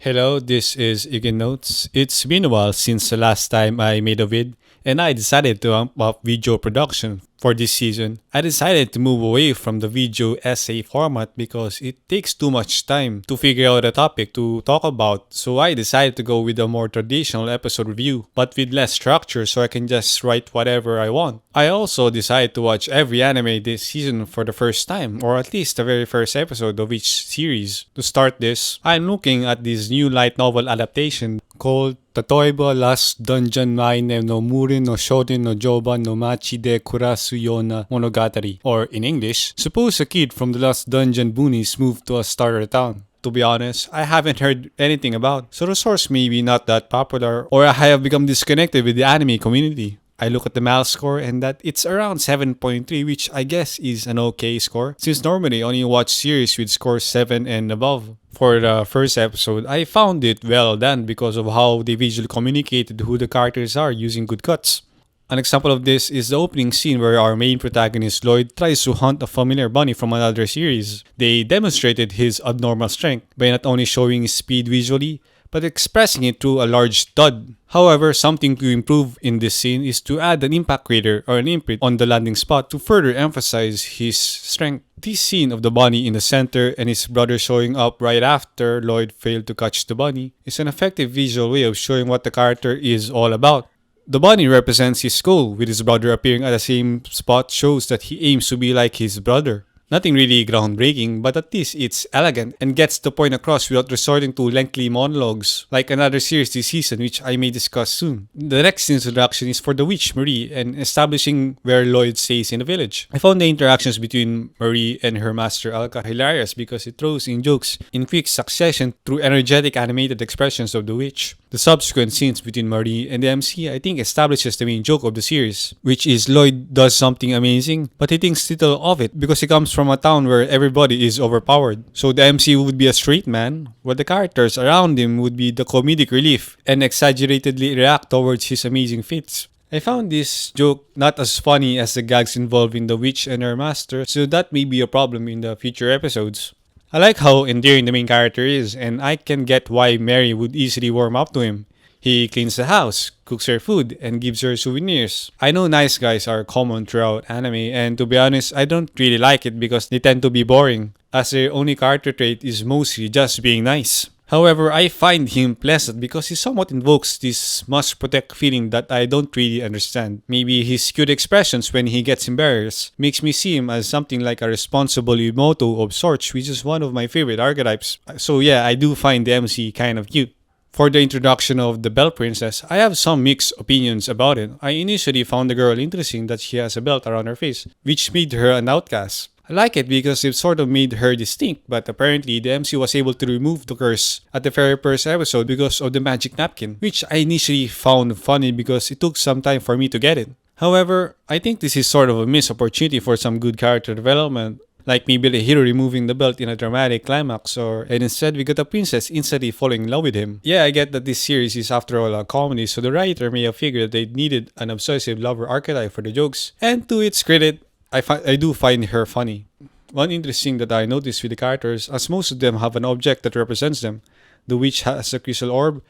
Hello, this is Iggy Notes. It's been a while since the last time I made a vid, and I decided to amp up video production for this season. I decided to move away from the video essay format because it takes too much time to figure out a topic to talk about, so I decided to go with a more traditional episode review, but with less structure so I can just write whatever I want. I also decided to watch every anime this season for the first time, or at least the very first episode of each series. To start this, I'm looking at this new light novel adaptation called Tatoeba, Last Dungeon Boonies no Mura no Shounen no Joban no Machi de Kurasu Youna Monogatari, or in English, suppose a kid from the Last Dungeon Boonies moved to a starter town. To be honest, I haven't heard anything about, so the source may be not that popular, or I have become disconnected with the anime community. I look at the MAL score and that it's around 7.3, which I guess is an okay score, since normally I only watch series with scores 7 and above. For the first episode, I found it well done because of how they visually communicated who the characters are using good cuts. An example of this is the opening scene where our main protagonist Lloyd tries to hunt a familiar bunny from another series. They demonstrated his abnormal strength by not only showing his speed visually, but expressing it through a large thud. However, something to improve in this scene is to add an impact crater or an imprint on the landing spot to further emphasize his strength. This scene of the bunny in the center and his brother showing up right after Lloyd failed to catch the bunny is an effective visual way of showing what the character is all about. The bunny represents his goal, with his brother appearing at the same spot shows that he aims to be like his brother. Nothing really groundbreaking, but at least it's elegant and gets the point across without resorting to lengthy monologues, like another series this season which I may discuss soon. The next introduction is for the witch Marie and establishing where Lloyd stays in the village. I found the interactions between Marie and her master Alka hilarious because it throws in jokes in quick succession through energetic animated expressions of the witch. The subsequent scenes between Marie and the MC I think establishes the main joke of the series, which is Lloyd does something amazing, but he thinks little of it because he comes from a town where everybody is overpowered. So the MC would be a straight man, while the characters around him would be the comedic relief and exaggeratedly react towards his amazing feats. I found this joke not as funny as the gags involving the witch and her master, so that may be a problem in the future episodes. I like how endearing the main character is, and I can get why Mary would easily warm up to him. He cleans the house, cooks her food, and gives her souvenirs. I know nice guys are common throughout anime, and to be honest, I don't really like it because they tend to be boring, as their only character trait is mostly just being nice. However, I find him pleasant because he somewhat invokes this must protect feeling that I don't really understand. Maybe his cute expressions when he gets embarrassed makes me see him as something like a responsible Yumoto of sorts, which is one of my favorite archetypes. So yeah, I do find the MC kind of cute. For the introduction of the Belt Princess, I have some mixed opinions about it. I initially found the girl interesting that she has a belt around her face, which made her an outcast. I like it because it sort of made her distinct, but apparently the MC was able to remove the curse at the very first episode because of the magic napkin, which I initially found funny because it took some time for me to get it. However, I think this is sort of a missed opportunity for some good character development, like maybe the hero removing the belt in a dramatic climax, and instead we got a princess instantly falling in love with him. Yeah, I get that this series is after all a comedy, so the writer may have figured they needed an obsessive lover archetype for the jokes, and to its credit, I do find her funny. One interesting that I noticed with the characters, as most of them have an object that represents them. The witch has a crystal orb,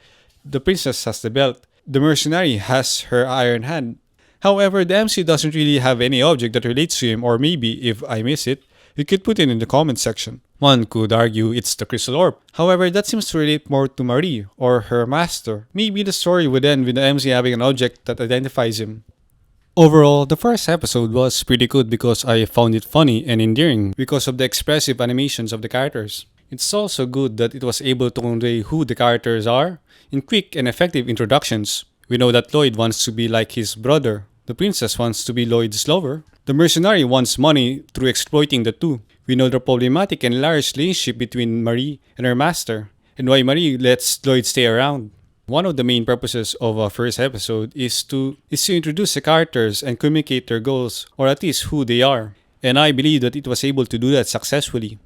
the princess has the belt, the mercenary has her iron hand. However, the MC doesn't really have any object that relates to him, or maybe, if I miss it, you could put it in the comment section. One could argue it's the crystal orb. However, that seems to relate more to Marie, or her master. Maybe the story would end with the MC having an object that identifies him. Overall, the first episode was pretty good because I found it funny and endearing because of the expressive animations of the characters. It's also good that it was able to convey who the characters are in quick and effective introductions. We know that Lloyd wants to be like his brother. The princess wants to be Lloyd's lover. The mercenary wants money through exploiting the two. We know the problematic and hilarious relationship between Marie and her master, and why Marie lets Lloyd stay around. One of the main purposes of a first episode is to introduce the characters and communicate their goals, or at least who they are. And I believe that it was able to do that successfully.